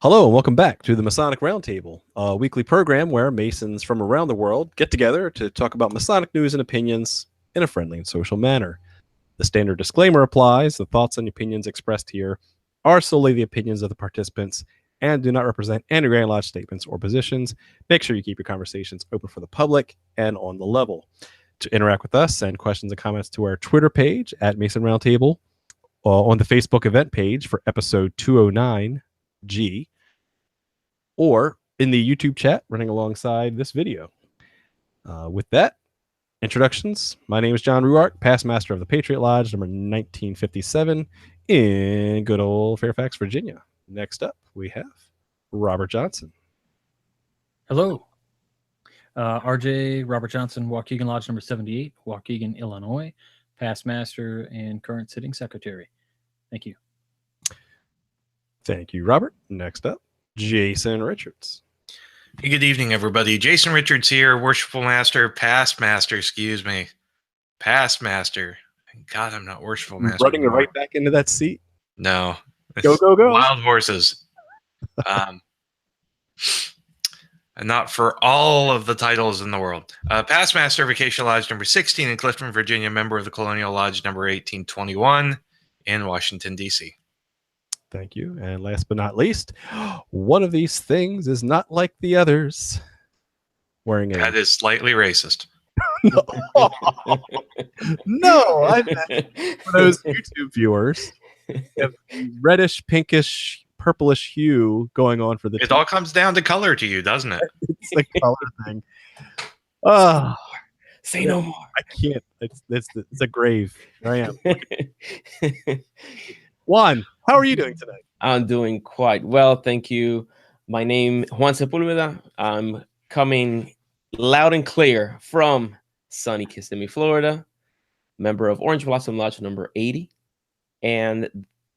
Hello and welcome back to the Masonic Roundtable, a weekly program where Masons from around the world get together to talk about Masonic news and opinions in a friendly and social manner. The standard disclaimer applies. The thoughts and opinions expressed here are solely the opinions of the participants and do not represent any Grand Lodge statements or positions. Make sure you keep your conversations open for the public and on the level. To interact with us, send questions and comments to our Twitter page at Mason Roundtable, on the Facebook event page for episode 209G, or in the YouTube chat running alongside this video. With that, introductions. My name is John Ruark, past master of the Patriot Lodge, number 1957 in good old Fairfax, Virginia. Next up, we have Robert Johnson. Hello. RJ Robert Johnson, Waukegan Lodge number 78, Waukegan, Illinois, past master and current sitting secretary. Thank you. Thank you, Robert. Next up, Jason Richards. Good evening, everybody. Jason Richards here, Worshipful Master, Past Master, excuse me. Past Master. God, I'm not Worshipful Master. Running anymore. right back into that seat. No. Go, go, go. Wild horses. And not for all of the titles in the world. Past Master of Acacia Lodge number 16 in Clifton, Virginia, member of the Colonial Lodge number 1821 in Washington, D.C. Thank you. And last but not least, one of these things is not like the others. Wearing a... That is slightly racist. No, I meant for those YouTube viewers, have reddish, pinkish, purplish hue going on for the It all comes down to color to you, doesn't it? It's the color thing. Oh, Say no more. I can't. It's a grave. Here I am. Juan, how are you doing tonight? I'm doing quite well, thank you. My name Juan Sepulveda. I'm coming loud and clear from sunny Kissimmee, Florida, member of Orange Blossom Lodge number 80, and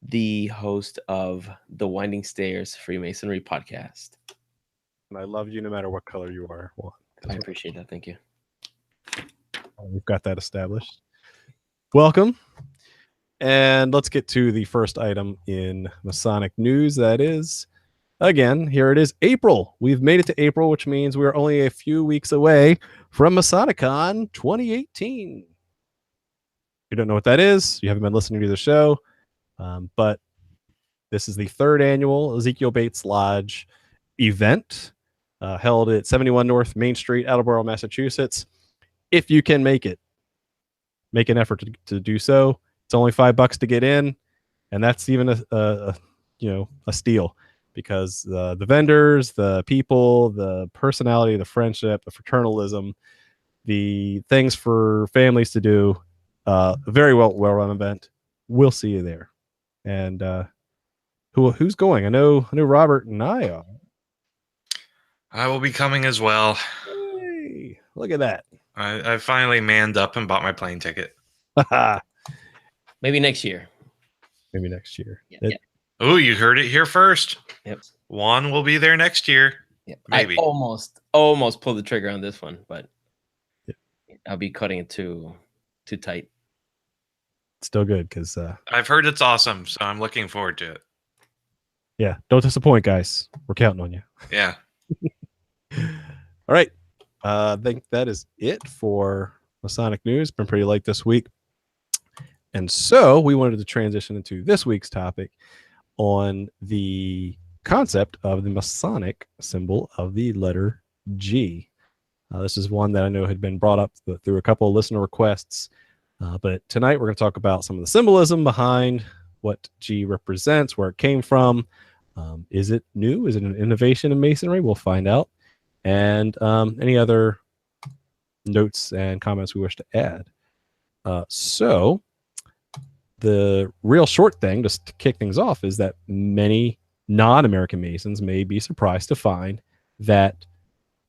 the host of the Winding Stairs Freemasonry podcast. And I love you no matter what color you are, Juan. I appreciate that. Thank you. We've got that established. Welcome. And let's get to the first item in Masonic news. That is, again, here it is, April. We've made it to April, which means we're only a few weeks away from Masonicon 2018. If you don't know what that is, you haven't been listening to the show, but this is the third annual Ezekiel Bates Lodge event held at 71 North Main Street, Attleboro, Massachusetts. If you can make it, make an effort to do so. It's only $5 to get in, and that's even a steal, because the vendors, the people, the personality, the friendship, the fraternalism, the things for families to do, very well run event. We'll see you there. And who's going? I know Robert and I are. I will be coming as well. Hey, look at that. I finally manned up and bought my plane ticket. Maybe next year. Maybe next year. Yeah. Oh, you heard it here first. Yep. Juan will be there next year. Yep. Maybe. I almost pulled the trigger on this one, but yep. I'll be cutting it too tight. Still good, because I've heard it's awesome, so I'm looking forward to it. Yeah, don't disappoint, guys. We're counting on you. Yeah. All right. I think that is it for Masonic news. Been pretty light this week. And so we wanted to transition into this week's topic on the concept of the Masonic symbol of the letter G. This is one that I know had been brought up through a couple of listener requests. But tonight we're going to talk about some of the symbolism behind what G represents, where it came from. Is it new? Is it an innovation in Masonry? We'll find out. And any other notes and comments we wish to add. So the real short thing, just to kick things off, is that many non-American Masons may be surprised to find that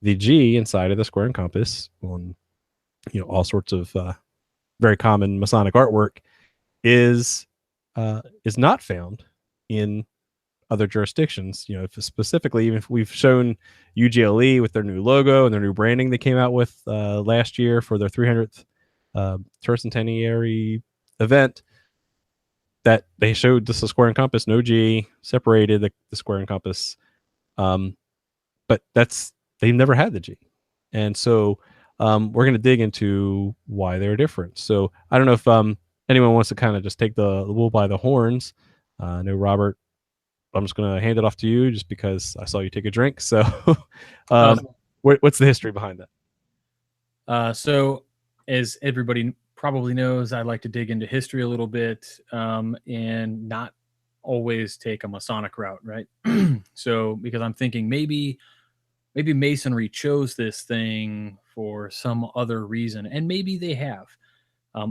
the G inside of the square and compass on all sorts of very common Masonic artwork is not found in other jurisdictions. Specifically, even if we've shown UGLE with their new logo and their new branding they came out with last year for their 300th tercentenary event, that they showed just a square and compass, no G, separated the square and compass But they've never had the G, and so we're going to dig into why they're different. So I don't know if anyone wants to kind of just take the bull by the horns. I know, Robert, I'm just going to hand it off to you just because I saw you take a drink. So what's the history behind that? So as everybody probably knows, I like to dig into history a little bit and not always take a Masonic route, right? So because I'm thinking maybe Masonry chose this thing for some other reason, and maybe they have.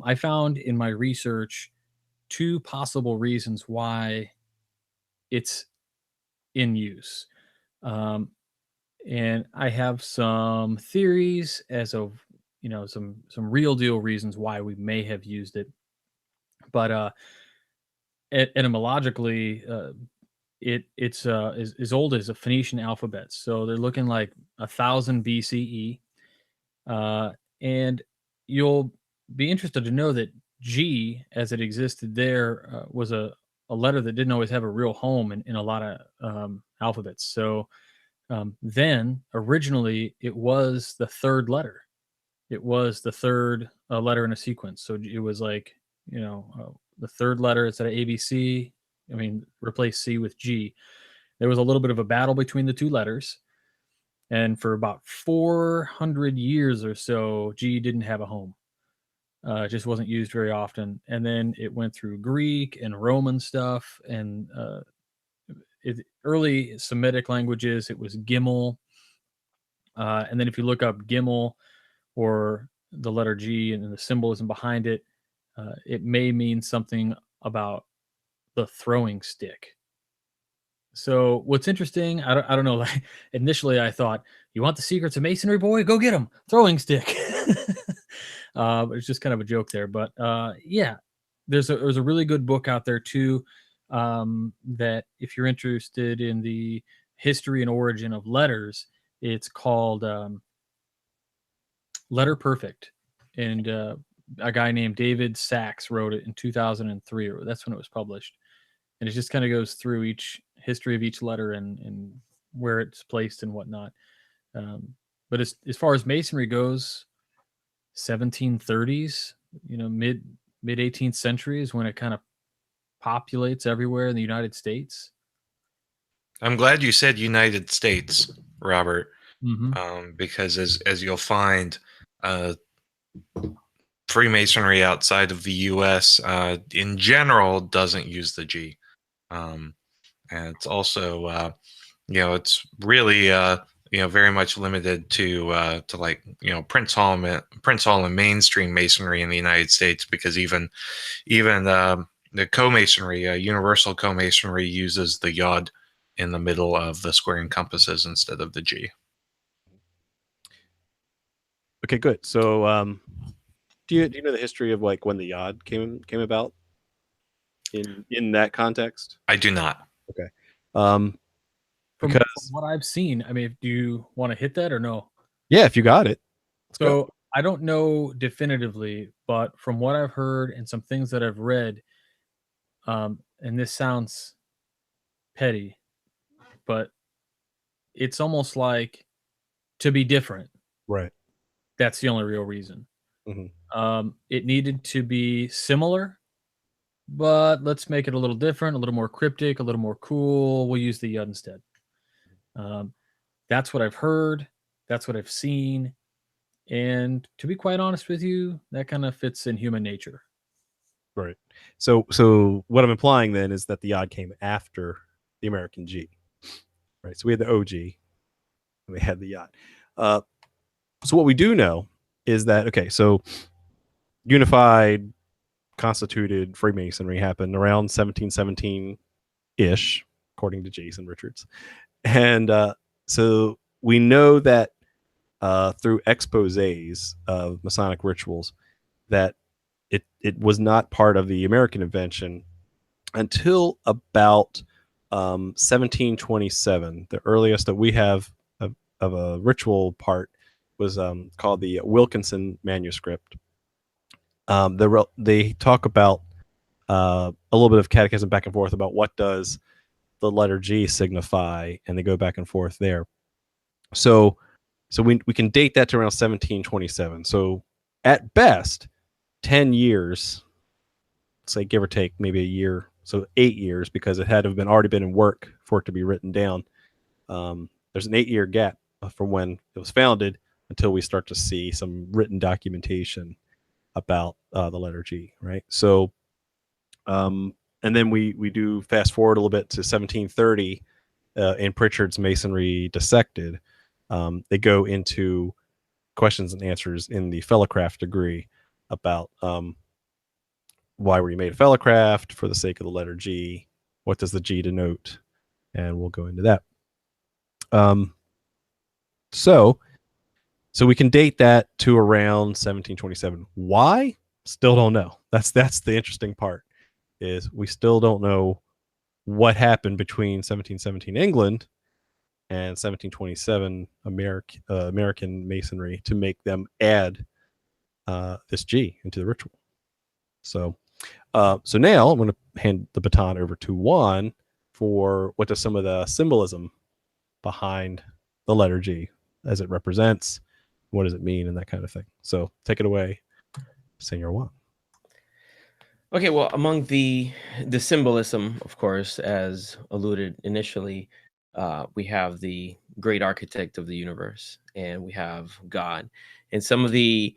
I found in my research 2 possible reasons why it's in use. And I have some theories as of, some real deal reasons why we may have used it. But etymologically, it's as old as a Phoenician alphabet. So they're looking like 1000 BCE. And you'll be interested to know that G, as it existed there, was a letter that didn't always have a real home in a lot of alphabets. So then originally it was the third letter. It was the third letter in a sequence. So it was like, the third letter instead of ABC. I mean, replace C with G. There was a little bit of a battle between the 2 letters. And for about 400 years or so, G didn't have a home. It just wasn't used very often. And then it went through Greek and Roman stuff. And early Semitic languages, it was Gimel. And then if you look up Gimel or the letter G and the symbolism behind it, it may mean something about the throwing stick. So what's interesting, I don't know. Like initially, I thought, you want the secrets of Masonry, boy? Go get them. Throwing stick. It's just kind of a joke there, but yeah, there's a really good book out there too. That if you're interested in the history and origin of letters, it's called Letter Perfect, and a guy named David Sachs wrote it in 2003, or that's when it was published. And it just kind of goes through each history of each letter and where it's placed and whatnot. But as far as Masonry goes, 1730s, mid 18th century is when it kind of populates everywhere in the United States. I'm glad you said United States, Robert, Mm-hmm. because as you'll find, Freemasonry outside of the U.S. In general doesn't use the G. And it's also, it's really, very much limited to like, Prince Hall and mainstream Masonry in the United States, because even the co-Masonry, universal co-Masonry, uses the yod in the middle of the square and compasses instead of the G. Okay, good. So, do you know the history of like when the yod came about in that context? I do not. Okay. From Because what I've seen, I mean, do you want to hit that or no? yeah, if you got it. Let's go. So I don't know definitively, but from what I've heard and some things that I've read, and this sounds petty, but it's almost like to be different. Right. That's the only real reason. Mm-hmm. It needed to be similar, but let's make it a little different, a little more cryptic, a little more cool. We'll use the yud instead. That's what I've heard. That's what I've seen. And to be quite honest with you, that kind of fits in human nature. Right. So what I'm implying then is that the yod came after the American G. Right. So we had the OG and we had the yod. So what we do know is that, okay, so unified constituted Freemasonry happened around 1717-ish, according to Jason Richards. And so we know that through exposés of Masonic rituals that it was not part of the American invention until about 1727. The earliest that we have of a ritual part was called the Wilkinson manuscript. They talk about a little bit of catechism back and forth about what does the letter G signify, and they go back and forth there. So we can date that to around 1727. So at best, 10 years, say give or take maybe a year, so 8 years, because it had to have already been in work for it to be written down. There's an 8-year gap from when it was founded until we start to see some written documentation about the letter G, right? So, and then we do fast forward a little bit to 1730 in Pritchard's Masonry Dissected. They go into questions and answers in the fellowcraft degree about why were you made a fellowcraft for the sake of the letter G? What does the G denote? And we'll go into that. So we can date that to around 1727. Why? Still don't know. That's the interesting part, is we still don't know what happened between 1717 England and 1727 American Masonry to make them add this G into the ritual. So now I'm going to hand the baton over to Juan for what does some of the symbolism behind the letter G as it represents, what does it mean, and that kind of thing. So take it away, Senor Juan. Okay, well, among the symbolism, of course, as alluded initially, we have the great architect of the universe, and we have God, and some of the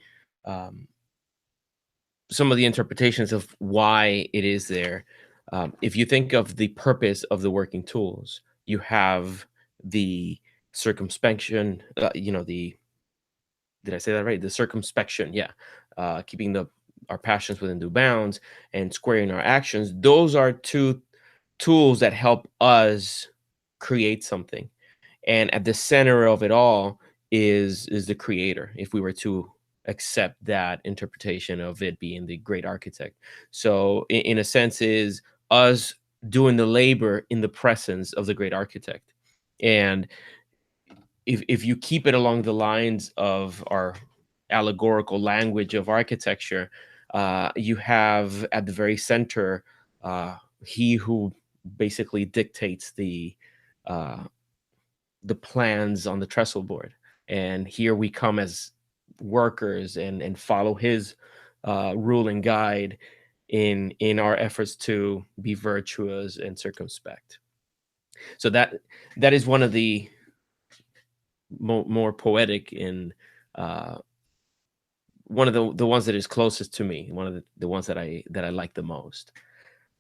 interpretations of why it is there. If you think of the purpose of the working tools, you have the circumspection. Did I say that right? The circumspection, yeah, keeping our passions within due bounds and squaring our actions. Those are two tools that help us create something. And at the center of it all is the creator, if we were to accept that interpretation of it being the great architect. So in a sense is us doing the labor in the presence of the great architect. And if you keep it along the lines of our allegorical language of architecture, you have at the very center he who basically dictates the plans on the trestle board, and here we come as workers and follow his rule and guide in our efforts to be virtuous and circumspect. So that is one of the more poetic in one of the ones that is closest to me, one of the ones that I like the most.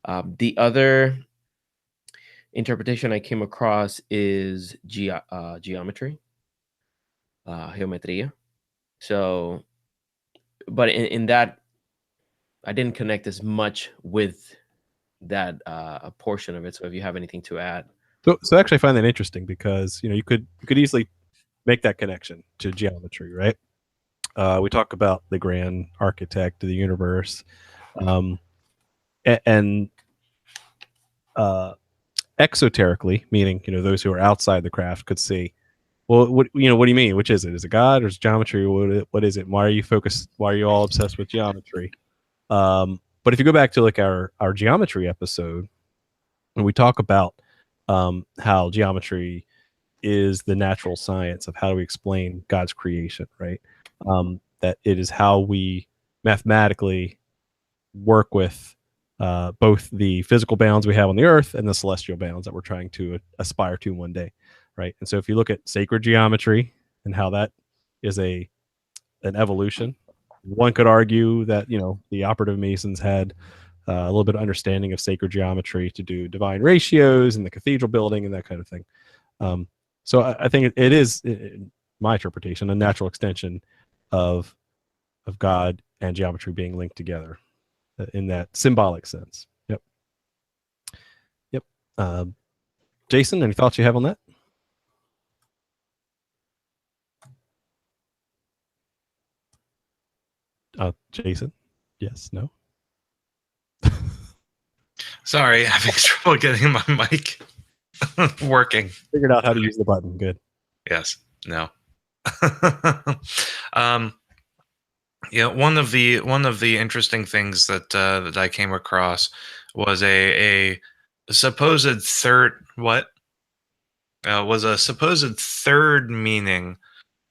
The other interpretation I came across is geometry, geometria. So, but in that, I didn't connect as much with that portion of it. So if you have anything to add. So actually I find that interesting because, you could easily make that connection to geometry, right? We talk about the grand architect of the universe, and exoterically, meaning those who are outside the craft could see, well, what do you mean? Which is it? Is it God or is it geometry? What is it? Why are you focused? Why are you all obsessed with geometry? But if you go back to like our geometry episode, and we talk about how geometry is the natural science of how do we explain God's creation, right? That it is how we mathematically work with both the physical bounds we have on the earth and the celestial bounds that we're trying to aspire to one day, right? And so if you look at sacred geometry and how that is an evolution, one could argue that the operative Masons had a little bit of understanding of sacred geometry to do divine ratios and the cathedral building and that kind of thing. So I think it is, in my interpretation, a natural extension of God and geometry being linked together in that symbolic sense. Yep. Jason, any thoughts you have on that? Jason? Yes, no? Sorry, having trouble getting my mic working. Figured out how to use the button. Good. Yes. No. One of the interesting things that I came across was a supposed third what was a supposed third meaning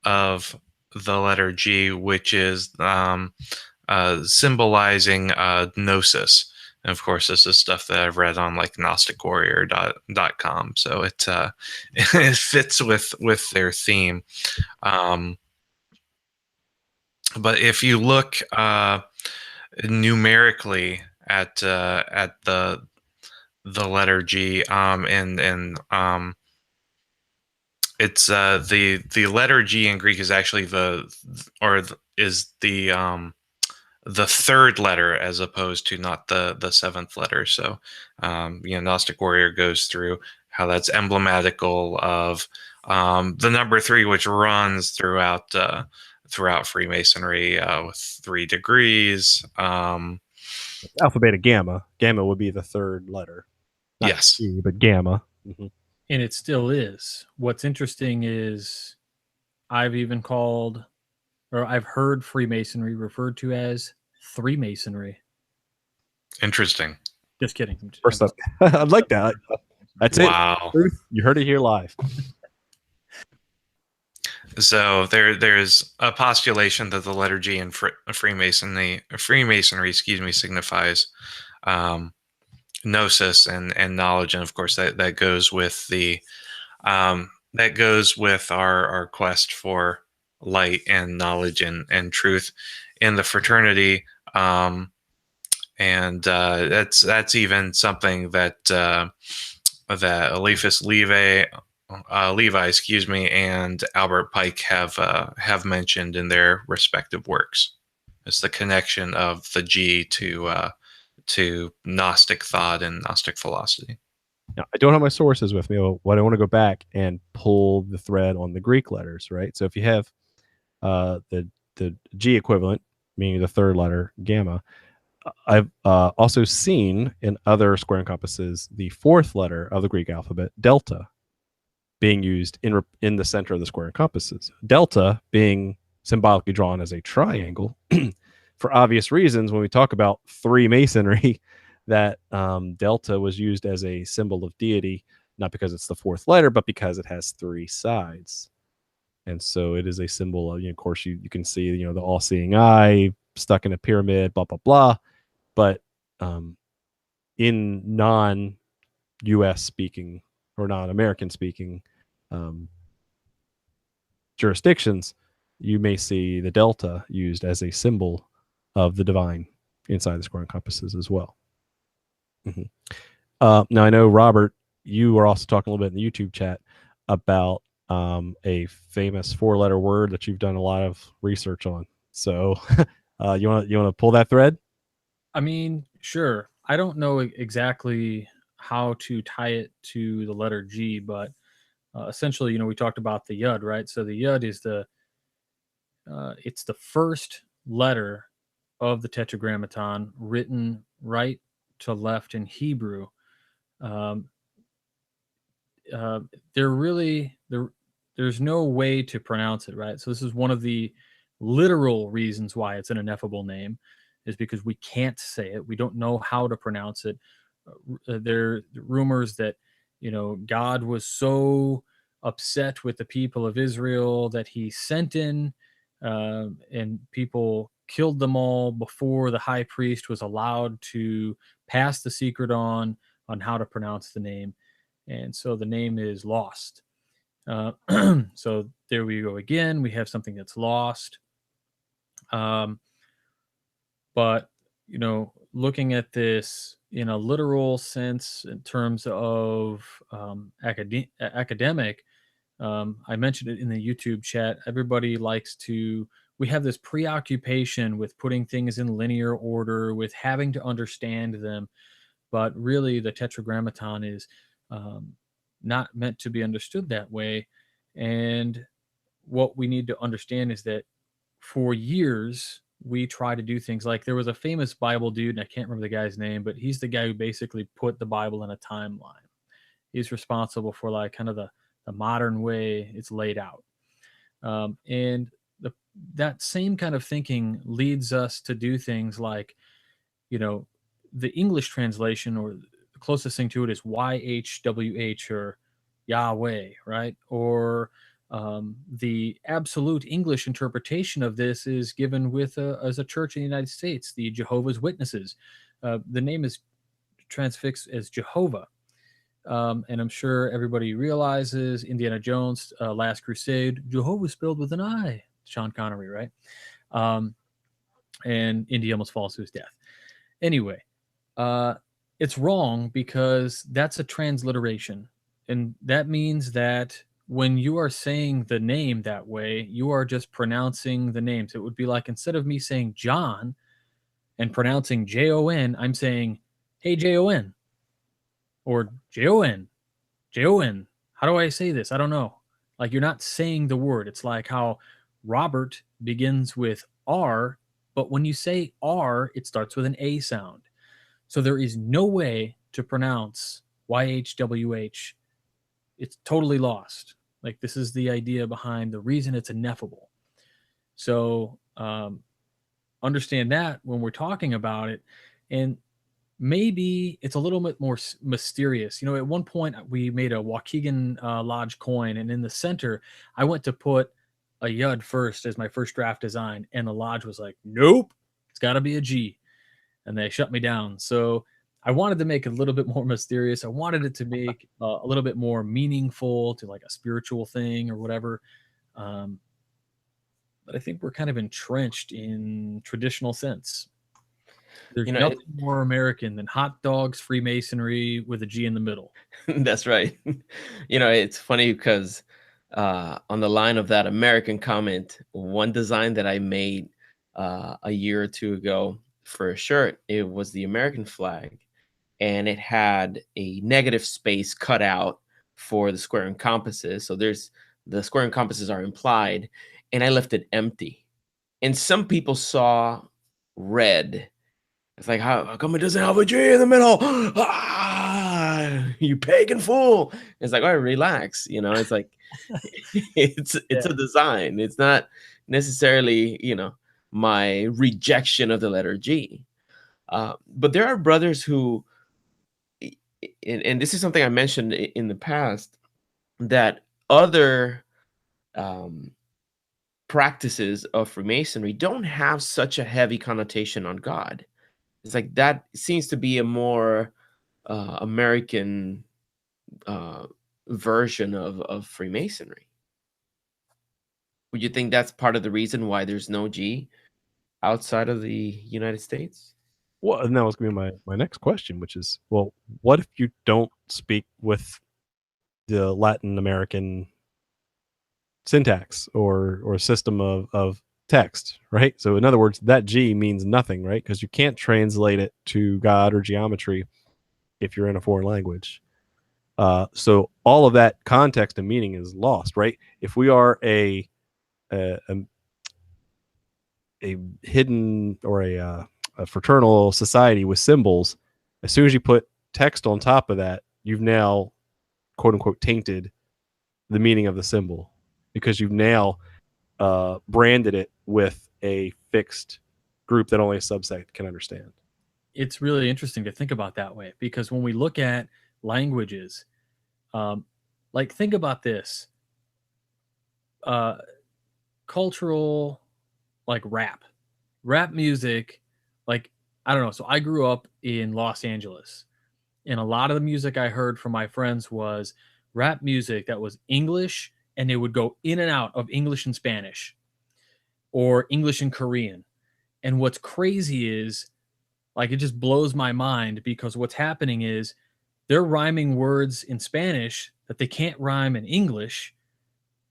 of the letter G, which is symbolizing gnosis. And of course, this is stuff that I've read on like GnosticWarrior.com. So it it fits with their theme. But if you look numerically at the letter G, and it's the letter G in Greek is actually is the third letter as opposed to not the seventh letter. So Gnostic Warrior goes through how that's emblematical of the number 3, which runs throughout Freemasonry with 3 degrees. Alpha, beta, gamma. Gamma would be the third letter. Not Yes. G, but gamma. Mm-hmm. And it still is. What's interesting is I've heard Freemasonry referred to as Three-Masonry. Interesting. Just kidding. First up, I'd like that. That's wow. it. You heard it here live. So there's a postulation that the letter G in Freemasonry, signifies gnosis and knowledge, and of course that goes with our quest for light and knowledge and truth in the fraternity, and that's even something that Eliphas Levi, and Albert Pike have mentioned in their respective works. It's the connection of the G to Gnostic thought and Gnostic philosophy. Now, I don't have my sources with me, but I want to go back and pull the thread on the Greek letters, right? So if you have the G equivalent, meaning the third letter, gamma, I've also seen in other square and compasses the fourth letter of the Greek alphabet, delta, being used in the center of the square and compasses. Delta being symbolically drawn as a triangle for obvious reasons. When we talk about Freemasonry, that delta was used as a symbol of deity, not because it's the fourth letter, but because it has 3 sides. And so it is a symbol of, of course, you can see, the all-seeing eye stuck in a pyramid, blah, blah, blah. But in non-U.S. speaking or non-American speaking jurisdictions, you may see the delta used as a symbol of the divine inside the square and compasses as well. Mm-hmm. Now, I know, Robert, you were also talking a little bit in the YouTube chat about a famous 4-letter word that you've done a lot of research on. So you want to pull that thread? I mean, sure. I don't know exactly how to tie it to the letter G, but essentially, we talked about the yud, right? So the yud is it's the first letter of the Tetragrammaton written right to left in Hebrew. There's no way to pronounce it, right? So this is one of the literal reasons why it's an ineffable name, is because we can't say it. We don't know how to pronounce it. There are rumors that, God was so upset with the people of Israel that he sent in and people killed them all before the high priest was allowed to pass the secret on how to pronounce the name. And so the name is lost. So there we go again. We have something that's lost. But, looking at this in a literal sense in terms of academic, I mentioned it in the YouTube chat. Everybody we have this preoccupation with putting things in linear order, with having to understand them. But really, the Tetragrammaton is not meant to be understood that way. And what we need to understand is that for years, we try to do things like, there was a famous Bible dude, and I can't remember the guy's name, but he's the guy who basically put the Bible in a timeline. He's responsible for like kind of the modern way it's laid out. And that same kind of thinking leads us to do things like, the English translation or the closest thing to it is YHWH or Yahweh, right? Or the absolute English interpretation of this is given with as a church in the United States, the Jehovah's Witnesses. The name is transfixed as Jehovah. And I'm sure everybody realizes Indiana Jones, Last Crusade, Jehovah spelled with an I, Sean Connery, right? And Indy almost falls to his death. Anyway, it's wrong because that's a transliteration. And that means that when you are saying the name that way, you are just pronouncing the names. It would be like instead of me saying John and pronouncing Jon, I'm saying, hey, Jon, or Jon, Jon. How do I say this? I don't know. Like you're not saying the word. It's like how Robert begins with R, but when you say R, it starts with an A sound. So there is no way to pronounce YHWH. It's totally lost. Like this is the idea behind the reason it's ineffable. So understand that when we're talking about it. And maybe it's a little bit more mysterious. You know, at one point we made a Waukegan Lodge coin, and in the center, I went to put a Yud first as my first draft design, and the Lodge was like, nope, it's got to be a G. And they shut me down. So I wanted to make it a little bit more mysterious. I wanted it to make a little bit more meaningful to like a spiritual thing or whatever. But I think we're kind of entrenched in traditional sense. There's nothing more American than hot dogs, Freemasonry with a G in the middle. That's right. It's funny because on the line of that American comment, one design that I made a year or two ago for a shirt, it was the American flag, and it had a negative space cut out for the square and compasses. So the square and compasses are implied, and I left it empty. And some people saw red. It's like, how come it doesn't have a G in the middle? You pagan fool. It's like, all right, relax. It's like, it's a design. It's not necessarily, my rejection of the letter G. But there are brothers who, and this is something I mentioned in the past, that other practices of Freemasonry don't have such a heavy connotation on God. It's like that seems to be a more American version of Freemasonry. Would you think that's part of the reason why there's no G outside of the United States? Well, and that was going to be my next question, which is, well, what if you don't speak with the Latin American syntax or system of text, right? So in other words, that G means nothing, right? Because you can't translate it to God or geometry if you're in a foreign language. So all of that context and meaning is lost, right? If we are a hidden or a fraternal society with symbols, as soon as you put text on top of that, you've now, quote unquote, tainted the meaning of the symbol because you've now branded it with a fixed group that only a subset can understand. It's really interesting to think about that way because when we look at languages, like think about this, cultural, like rap music, like, I don't know. So I grew up in Los Angeles, and a lot of the music I heard from my friends was rap music that was English, and they would go in and out of English and Spanish or English and Korean. And what's crazy is, like, it just blows my mind because what's happening is they're rhyming words in Spanish that they can't rhyme in English.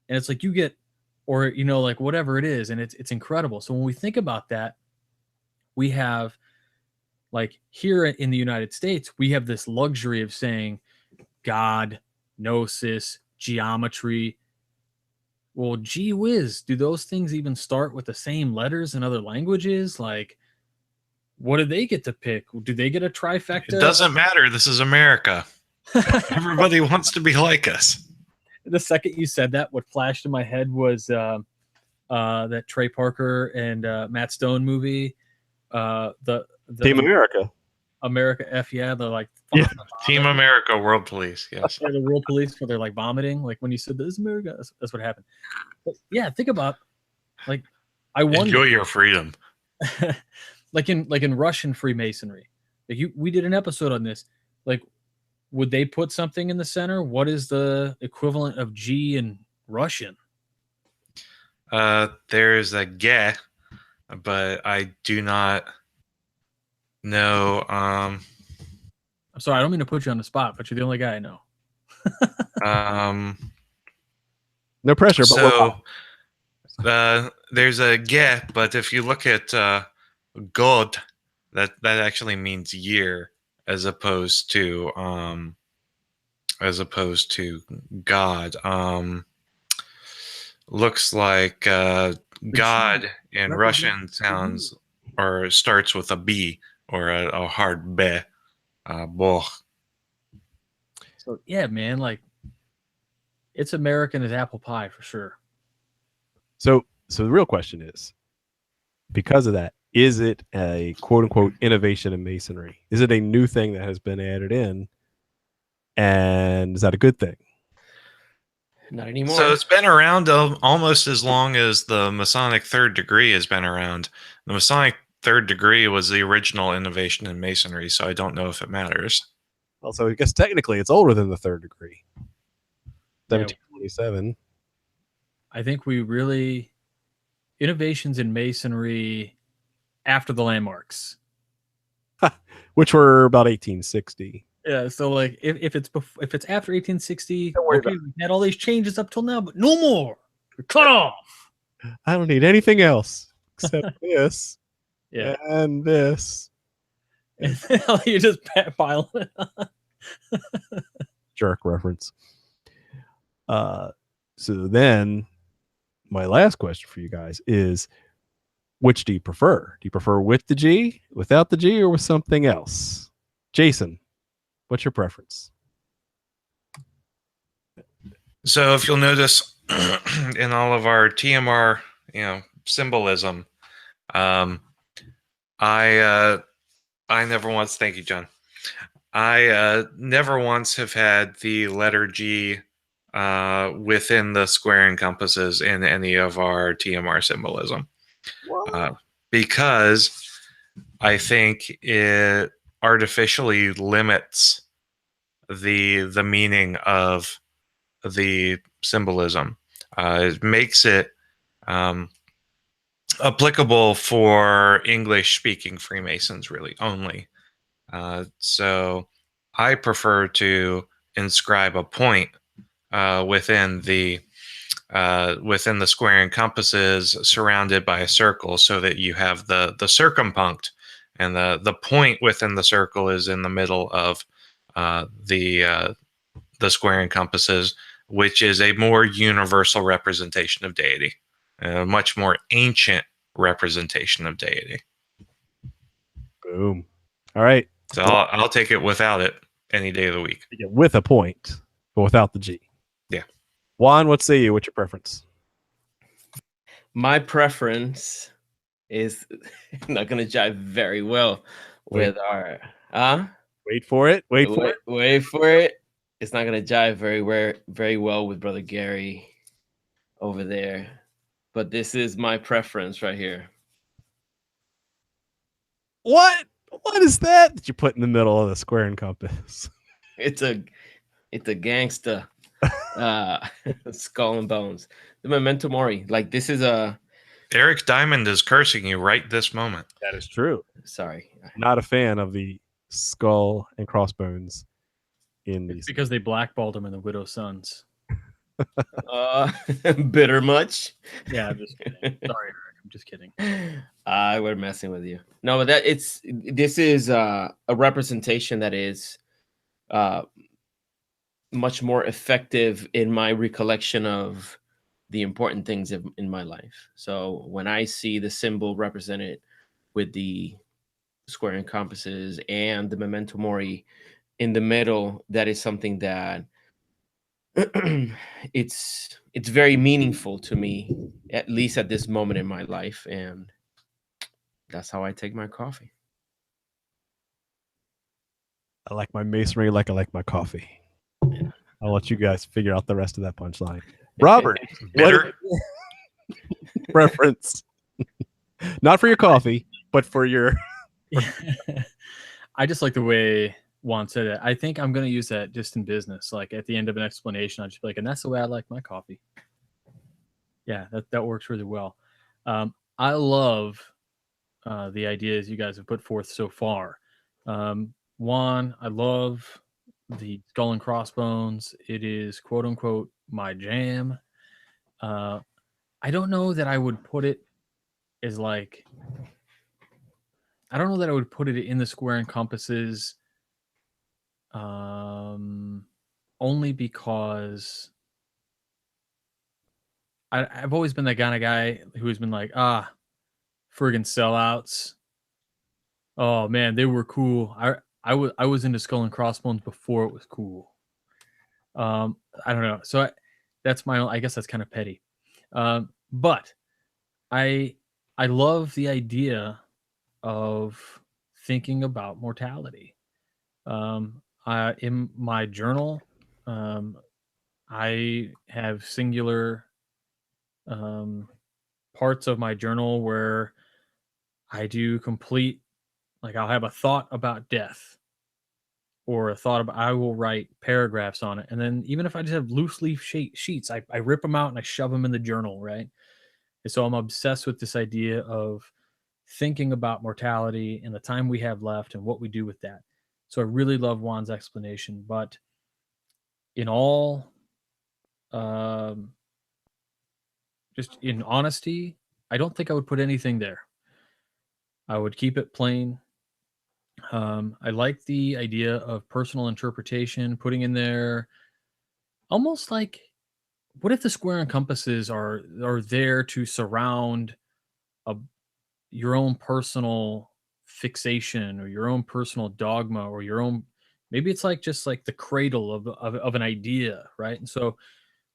And it's like you get, or, like whatever it is. And it's incredible. So when we think about that, we have, like, here in the United States, we have this luxury of saying God, gnosis, geometry. Well, gee whiz, do those things even start with the same letters in other languages? Like, what do they get to pick? Do they get a trifecta? It doesn't matter. This is America. Everybody wants to be like us. The second you said that, what flashed in my head was that Trey Parker and Matt Stone movie, the Team America. America F yeah, they're like Yeah. Team America, World Police. Yes. yeah, the world police where they're like vomiting. Like when you said this is America, that's what happened. But yeah, think about like I Enjoy wonder your freedom. like in Russian Freemasonry. Like we did an episode on this. Like would they put something in the center? What is the equivalent of G in Russian? There's a Ge, but I do not know. I'm sorry, I don't mean to put you on the spot, but you're the only guy I know. No pressure, but There's a Ge, but if you look at God, that actually means year as opposed to God. Looks like God in Russian sounds or starts with a B or a hard be. Boh. So yeah, man, like it's American as apple pie for sure. So the real question is, because of that, is it a quote unquote innovation in masonry? Is it a new thing that has been added in? And is that a good thing? Not anymore. So it's been around almost as long as the Masonic third degree has been around. The Masonic third degree was the original innovation in masonry, so I don't know if it matters. Also, I guess technically it's older than the third degree. Yeah. 1727. I think we really innovations in masonry after the landmarks. Which were about 1860. Yeah, so like if it's after 1860, Don't worry okay, about we've had all these changes up till now, but no more. We're cut off. I don't need anything else except this Yeah, and this. and then you just pile it on. Jerk reference. So then my last question for you guys is, which do you prefer? Do you prefer with the G, without the G, or with something else? Jason, what's your preference? So if you'll notice in all of our TMR, symbolism, I never once. Thank you, John. I never once have had the letter G within the square and compasses in any of our TMR symbolism, because I think it artificially limits the meaning of the symbolism. It makes it applicable for English-speaking Freemasons, really only. So I prefer to inscribe a point within the square and compasses, surrounded by a circle, so that you have the circumpunct, and the point within the circle is in the middle of the square and compasses, which is a more universal representation of deity, a much more ancient representation of deity. Boom. All right. So I'll take it without it any day of the week. With a point, but without the G. Yeah. Juan, what say you? What's your preference? My preference is not going to jive very well with our... Wait for it. Wait for it. Wait for it. It's not going to jive very well with Brother Gary over there. But this is my preference right here. What? What is that you put in the middle of the square and compass? It's a gangster skull and bones. The memento mori. Like, this is a... Eric Diamond is cursing you right this moment. That is true. Sorry. Not a fan of the skull and crossbones in these. Because they blackballed him in the Widow's Sons. Bitter much? Yeah, I'm just kidding. Sorry, Eric. I'm just kidding. We're messing with you. No, but this is a representation that is much more effective in my recollection of the important things in my life. So when I see the symbol represented with the square and compasses and the memento mori in the middle, that is something that it's very meaningful to me, at least at this moment in my life, and that's how I take my coffee. I like my masonry like I like my coffee. I'll let you guys figure out the rest of that punchline. Robert, Bitter. preference? Not for your coffee, but for your. I just like the way Juan said it. I think I'm going to use that just in business. Like at the end of an explanation, I'll just be like, and that's the way I like my coffee. Yeah, that works really well. I love the ideas you guys have put forth so far. Juan, I love the skull and crossbones. It is quote unquote my jam. I don't know that I would put it as like, I don't know that I would put it in the square and compasses only because I've always been that kind of guy who's been like, friggin' sellouts. Oh man, they were cool. I was into skull and crossbones before it was cool. I don't know. So that's my own, I guess that's kind of petty. But I love the idea of thinking about mortality. In my journal, I have singular parts of my journal where I do complete, like I'll have a thought about death or a thought about, I will write paragraphs on it. And then even if I just have loose leaf sheets, I rip them out and I shove them in the journal, right? And so I'm obsessed with this idea of thinking about mortality and the time we have left and what we do with that. So I really love Juan's explanation, but in all, just in honesty, I don't think I would put anything there. I would keep it plain. I like the idea of personal interpretation, putting in there almost like, what if the square and compasses are there to surround your own personal fixation or your own personal dogma or your own, maybe it's like just like the cradle of an idea, right? And so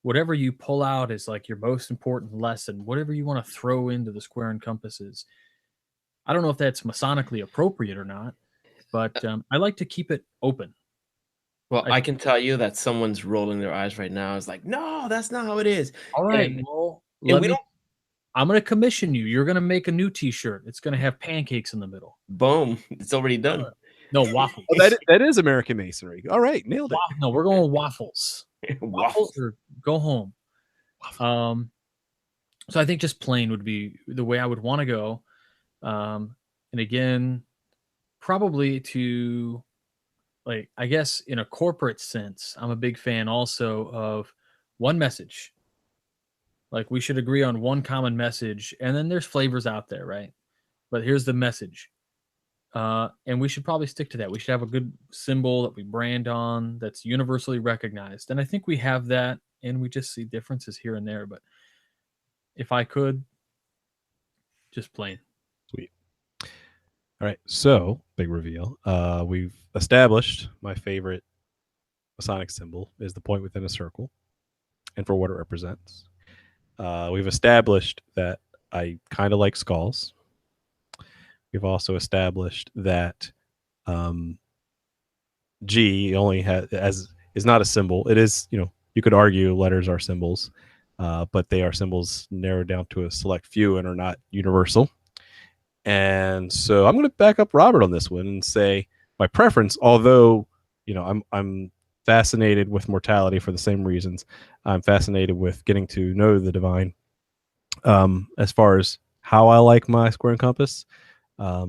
whatever you pull out is like your most important lesson, whatever you want to throw into the square and compasses. I don't know if that's Masonically appropriate or not, but I like to keep it open. Well, I can tell you that someone's rolling their eyes right now. It's like, no, that's not how it is. All right, And, well, and we don't. I'm going to commission you. You're going to make a new T-shirt. It's going to have pancakes in the middle. Boom! It's already done. No, waffles. Oh, that is American Masonry. All right, nailed it. No, we're going with waffles. Waffles or go home. So I think just plain would be the way I would want to go. And again, probably to, like, I guess in a corporate sense, I'm a big fan also of one message. Like we should agree on one common message, and then there's flavors out there, right? But here's the message. And we should probably stick to that. We should have a good symbol that we brand on that's universally recognized. And I think we have that, and we just see differences here and there. But if I could, just plain. Sweet. All right. So, big reveal. We've established my favorite Masonic symbol is the point within a circle and for what it represents. We've established that I kind of like skulls. We've also established that G only is not a symbol. It is, you could argue letters are symbols, but they are symbols narrowed down to a select few and are not universal. And so I'm going to back up Robert on this one and say my preference, although, I'm fascinated with mortality for the same reasons. I'm fascinated with getting to know the divine. As far as how I like my square and compass, I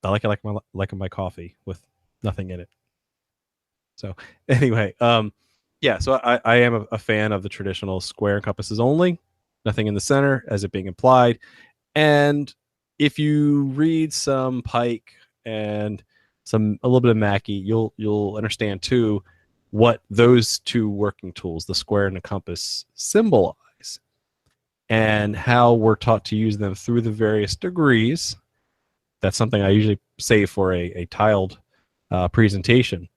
like my coffee with nothing in it. So anyway, yeah. So I am a fan of the traditional square and compasses only, nothing in the center, as it being implied. And if you read some Pike and a little bit of Mackey, you'll understand too what those two working tools, the square and the compass, symbolize, and how we're taught to use them through the various degrees. That's something I usually say for a tiled presentation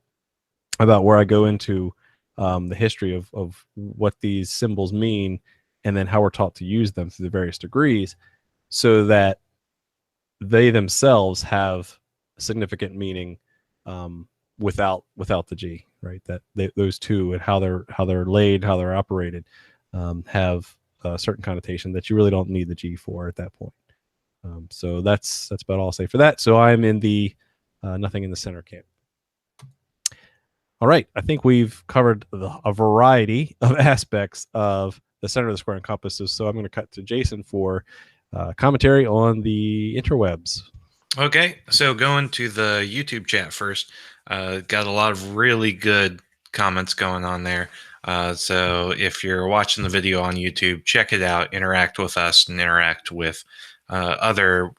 about where I go into the history of what these symbols mean, and then how we're taught to use them through the various degrees, so that they themselves have significant meaning without the G, right? That those two and how they're laid, how they're operated, have a certain connotation that you really don't need the G for at that point. So that's about all I'll say for that. So I'm in the nothing in the center camp. All right, I think we've covered a variety of aspects of the center of the square and compasses. So I'm going to cut to Jason for commentary on the interwebs. Okay, so going to the YouTube chat first. Got a lot of really good comments going on there. So if you're watching the video on YouTube, check it out, interact with us, and interact with other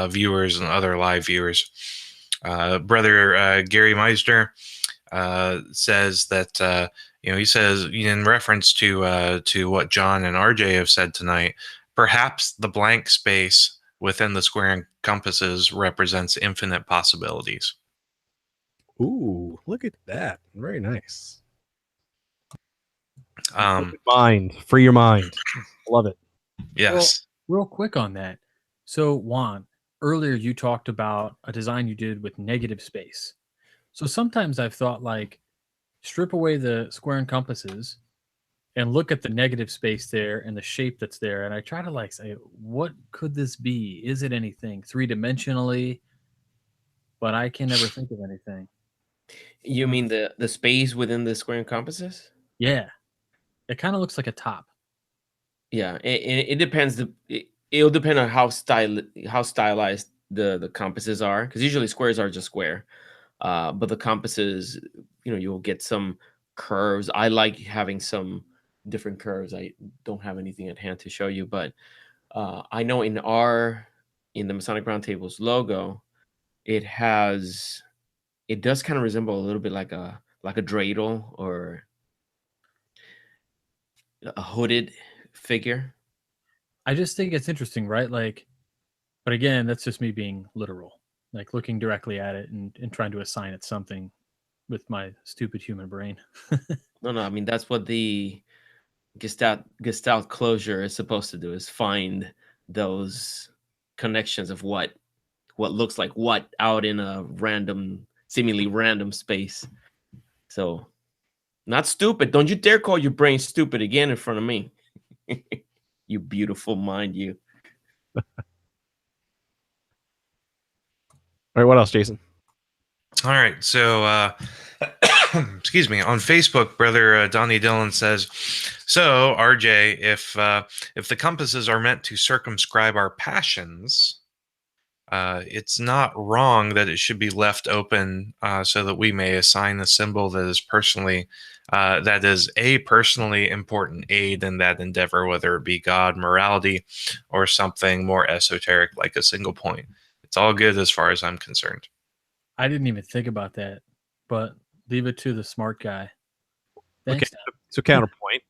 viewers and other live viewers. Brother Gary Meisner says that he says in reference to what John and RJ have said tonight, perhaps the blank space within the square and compasses represents infinite possibilities. Ooh, look at that! Very nice. Free your mind. Love it. Yes. Well, real quick on that. So Juan, earlier you talked about a design you did with negative space. So sometimes I've thought like strip away the square and compasses and look at the negative space there and the shape that's there. And I try to like say, what could this be? Is it anything three-dimensionally? But I can never think of anything. You mean the space within the square and compasses? Yeah. It kind of looks like a top. Yeah, it depends. It'll depend on how stylized the compasses are, because usually squares are just square, but the compasses, you'll get some curves. I like having some different curves. I don't have anything at hand to show you, but I know in the Masonic Roundtable's logo, it does kind of resemble a little bit like a dreidel or a hooded figure. I just think it's interesting, right? Like, but again, that's just me being literal, like looking directly at it and trying to assign it something with my stupid human brain. No, I mean, that's what the Gestalt closure is supposed to do, is find those connections of what looks like what out in a seemingly random space. So, not stupid. Don't you dare call your brain stupid again in front of me. You beautiful mind, you. All right, what else, Jason? All right, so excuse me. On Facebook, brother Donnie Dillon says, "So RJ, if the compasses are meant to circumscribe our passions, it's not wrong that it should be left open so that we may assign a symbol that is a personally important aid in that endeavor, whether it be God, morality, or something more esoteric like a single point. It's all good as far as I'm concerned." I didn't even think about that, but leave it to the smart guy. Thanks. Okay, so counterpoint.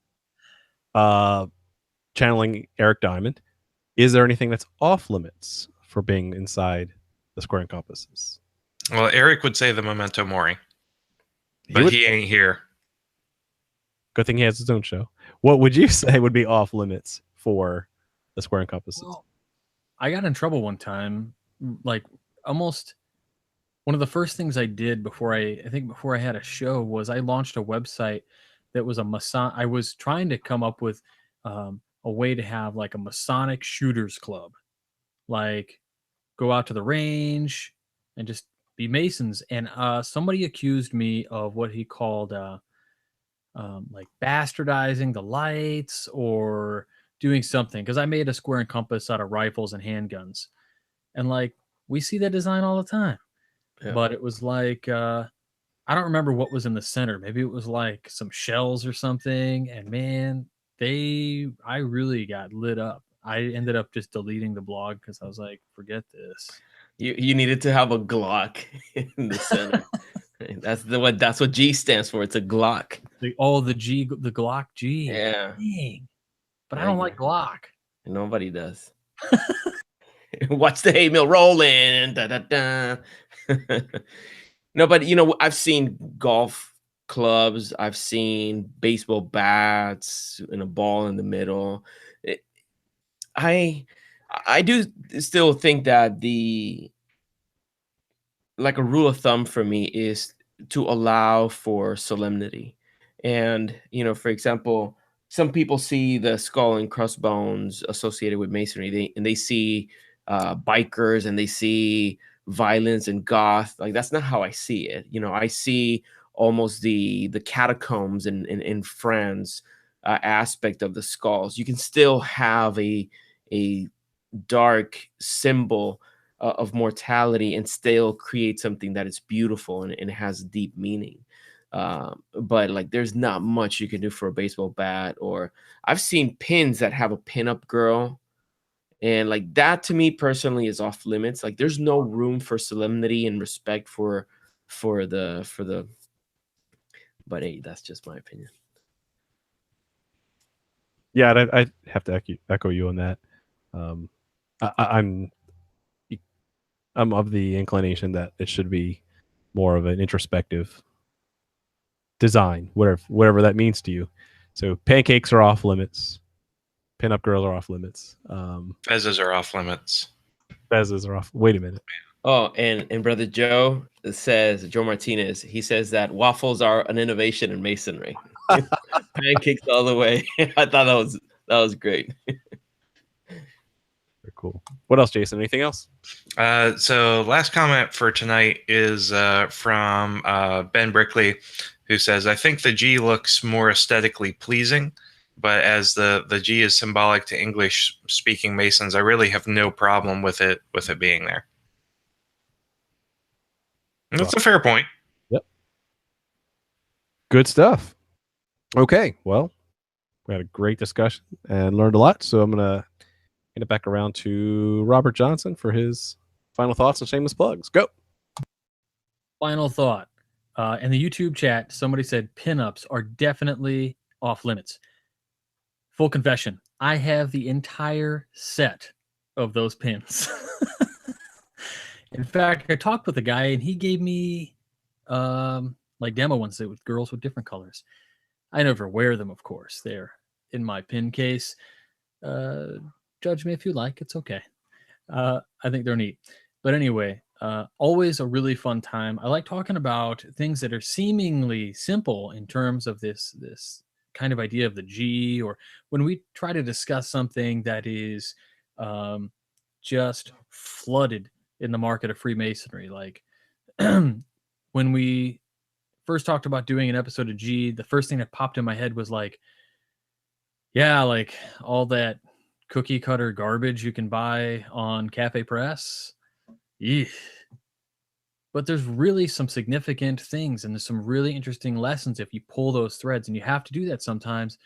Channeling Eric Diamond. Is there anything that's off limits for being inside the square and compasses? Well, Eric would say the memento mori, but he ain't here. Good thing he has his own show. What would you say would be off limits for the square and compasses? Well, I got in trouble one time, like almost one of the first things I did before I had a show was I launched a website that was I was trying to come up with a way to have like a Masonic shooters club, like go out to the range and just be Masons. And somebody accused me of what he called like bastardizing the lights or doing something, because I made a square and compass out of rifles and handguns, and like we see that design all the time. Yeah. But it was like I don't remember what was in the center. Maybe it was like some shells or something. And man, I really got lit up. I ended up just deleting the blog because I was like, forget this. You needed to have a Glock in the center. That's what G stands for. It's a Glock. The Glock G. Yeah. Dang. But I don't like Glock. Nobody does. Watch the hay mill rolling. Da, da, da. No, but I've seen golf clubs. I've seen baseball bats and a ball in the middle. I do still think that like a rule of thumb for me is to allow for solemnity. And, for example, some people see the skull and crossbones associated with masonry, and they see bikers, and they see violence and goth. Like, that's not how I see it. I see almost the catacombs in France aspect of the skulls. You can still have a dark symbol of mortality and still create something that is beautiful and has deep meaning. But like, there's not much you can do for a baseball bat. Or I've seen pins that have a pinup girl, and like, that to me personally is off limits. Like, there's no room for solemnity and respect for the. But hey, that's just my opinion. Yeah, I have to echo you on that. I'm of the inclination that it should be more of an introspective design, whatever that means to you. So pancakes are off limits. Pinup girls are off limits. Fezzes are off limits. Fezzes are off. Wait a minute. Oh, and brother Joe Martinez, he says that waffles are an innovation in masonry. Pancakes all the way. I thought that was great. Very cool. What else, Jason? Anything else? So last comment for tonight is from Ben Brickley, who says, I think the G looks more aesthetically pleasing, but as the G is symbolic to English speaking Masons, I really have no problem with it being there. And that's a fair point. Yep. Good stuff. Okay, well, we had a great discussion and learned a lot. So I'm going to hand it back around to Robert Johnson for his final thoughts and shameless plugs. Go. Final thought. In the YouTube chat, somebody said pinups are definitely off limits. Full confession, I have the entire set of those pins. In fact, I talked with a guy and he gave me like demo ones with girls with different colors. I never wear them, of course. They're in my pin case. Judge me if you like. It's okay. I think they're neat. But anyway, always a really fun time. I like talking about things that are seemingly simple in terms of this kind of idea of the G, or when we try to discuss something that is just flooded in the market of Freemasonry. Like when we first talked about doing an episode of G, the first thing that popped in my head was like, yeah, like all that cookie cutter garbage you can buy on Cafe Press. Eesh. But there's really some significant things, and there's some really interesting lessons if you pull those threads, and you have to do that sometimes.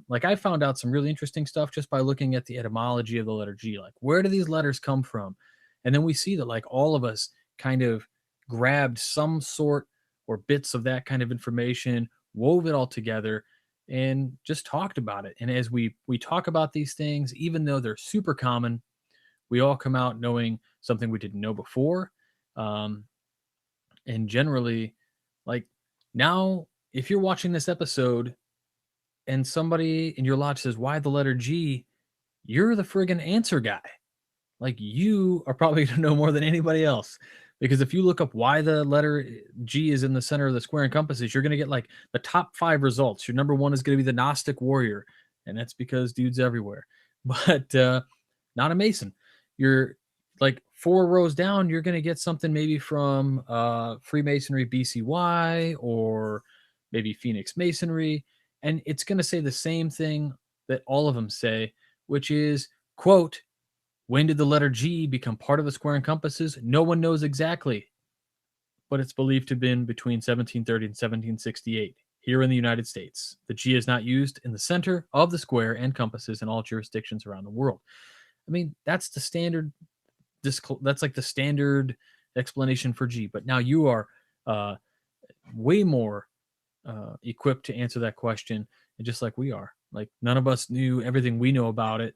Like I found out some really interesting stuff just by looking at the etymology of the letter G. Like, where do these letters come from? And then we see that like all of us kind of grabbed some sort or bits of that kind of information, wove it all together, and just talked about it. And as we talk about these things, even though they're super common, we all come out knowing something we didn't know before. And generally, like now, if you're watching this episode and somebody in your lodge says, why the letter G? You're the friggin' answer guy. Like, you are probably going to know more than anybody else. Because if you look up why the letter G is in the center of the square and compasses, you're going to get like the top 5 results. Your number 1 is going to be the Gnostic warrior. And that's because dude's everywhere. But not a Mason. You're like 4 rows down, you're going to get something maybe from Freemasonry BCY or maybe Phoenix Masonry. And it's going to say the same thing that all of them say, which is, quote, when did the letter G become part of the square and compasses? No one knows exactly, but it's believed to have been between 1730 and 1768 here in the United States. The G is not used in the center of the square and compasses in all jurisdictions around the world. I mean, that's the standard. That's like the standard explanation for G. But now you are way more equipped to answer that question, and just like we are. Like, none of us knew everything we know about it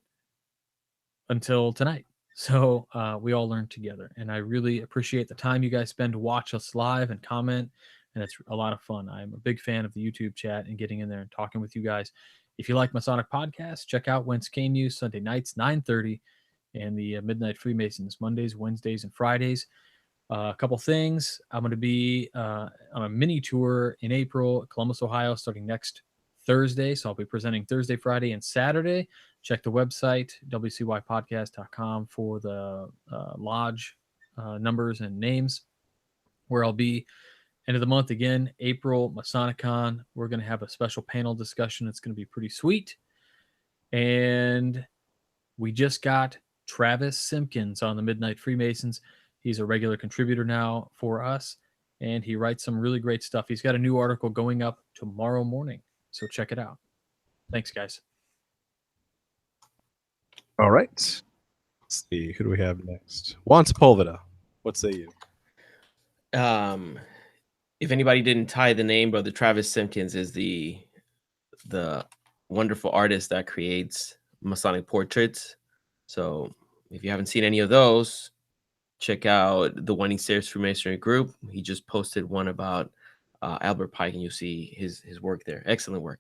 until tonight. So we all learned together, and I really appreciate the time you guys spend to watch us live and comment, and it's a lot of fun. I'm a big fan of the YouTube chat and getting in there and talking with you guys. If you like Masonic Podcast, check out Whence Came You Sunday nights, 9:30, and the Midnight Freemasons Mondays, Wednesdays, and Fridays. A couple things. I'm going to be on a mini tour in April, Columbus, Ohio, starting next Thursday. So I'll be presenting Thursday, Friday, and Saturday. Check the website, wcypodcast.com, for the lodge numbers and names where I'll be. End of the month again, April, Masonicon. We're going to have a special panel discussion. It's going to be pretty sweet. And we just got Travis Simpkins on the Midnight Freemasons. He's a regular contributor now for us, and he writes some really great stuff. He's got a new article going up tomorrow morning, so check it out. Thanks, guys. All right. Let's see. Who do we have next? Juan Sepulveda. What say you? If anybody didn't tie the name, Brother Travis Simpkins is the wonderful artist that creates Masonic portraits. So if you haven't seen any of those, check out the Winding Stairs Freemasonry group. He just posted one about Albert Pike, and you'll see his work there. Excellent work.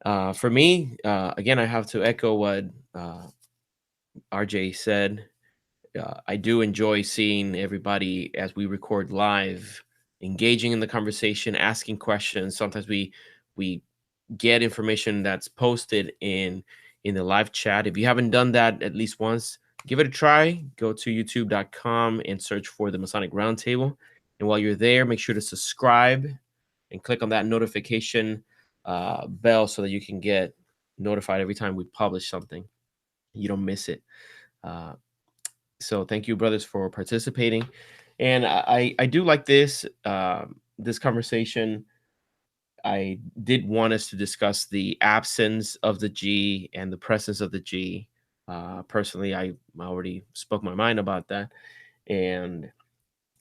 For me, again, I have to echo what RJ said. I do enjoy seeing everybody as we record live, engaging in the conversation, asking questions. Sometimes we get information that's posted in the live chat. If you haven't done that at least once, give it a try. Go to youtube.com and search for the Masonic Roundtable. And while you're there, make sure to subscribe and click on that notification bell so that you can get notified every time we publish something. You don't miss it. So thank you, brothers, for participating. And I do like this conversation. I did want us to discuss the absence of the G and the presence of the G. Personally, I already spoke my mind about that,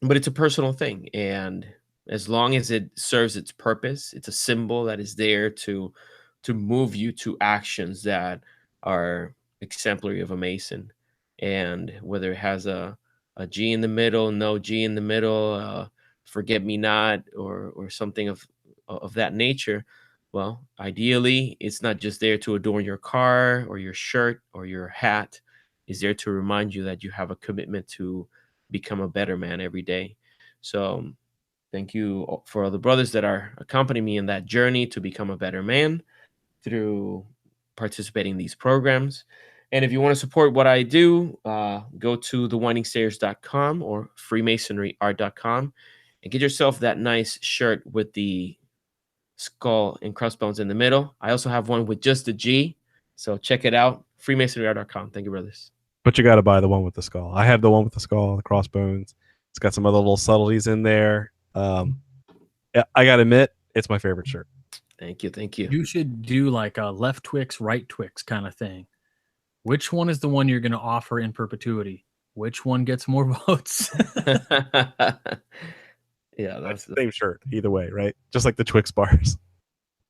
but it's a personal thing. And as long as it serves its purpose, it's a symbol that is there to move you to actions that are exemplary of a Mason. And whether it has a G in the middle, no G in the middle, forget me not, or something of that nature, well, ideally, it's not just there to adorn your car or your shirt or your hat. It's there to remind you that you have a commitment to become a better man every day. So thank you for all the brothers that are accompanying me in that journey to become a better man through participating in these programs. And if you want to support what I do, go to thewindingstairs.com or freemasonryart.com and get yourself that nice shirt with the skull and crossbones in the middle. I also have one with just the G, so check it out, freemasonryart.com. Thank you, brothers. But you got to buy the one with the skull. I have the one with the skull, the crossbones. It's got some other little subtleties in there. Yeah, I got to admit, it's my favorite shirt. Thank you. You should do like a left Twix, right Twix kind of thing. Which one is the one you're going to offer in perpetuity? Which one gets more votes? Yeah, that's the same shirt either way, right? Just like the Twix bars.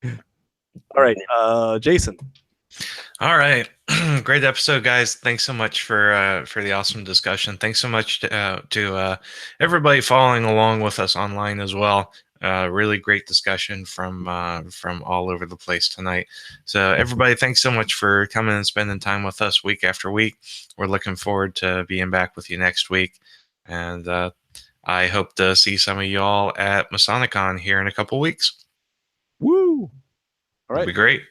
All right, Jason. All right, great episode, guys. Thanks so much for the awesome discussion. Thanks so much to everybody following along with us online as well. Really great discussion from all over the place tonight. So everybody, thanks so much for coming and spending time with us week after week. We're looking forward to being back with you next week, and I hope to see some of y'all at Masonicon here in a couple weeks. Woo! All right, it'll be great.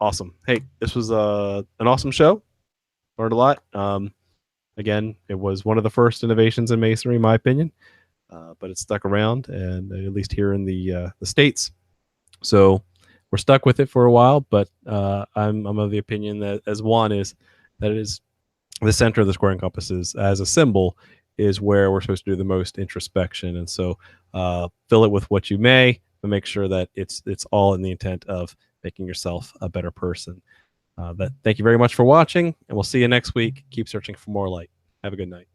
Awesome. Hey, this was an awesome show. Learned a lot. Again, it was one of the first innovations in Masonry, in my opinion. But it's stuck around, and at least here in the States. So we're stuck with it for a while, but I'm of the opinion that, as Juan is, that it is the center of the square and compasses as a symbol is where we're supposed to do the most introspection. And so fill it with what you may, but make sure that it's all in the intent of making yourself a better person. Thank you very much for watching, and we'll see you next week. Keep searching for more light. Have a good night.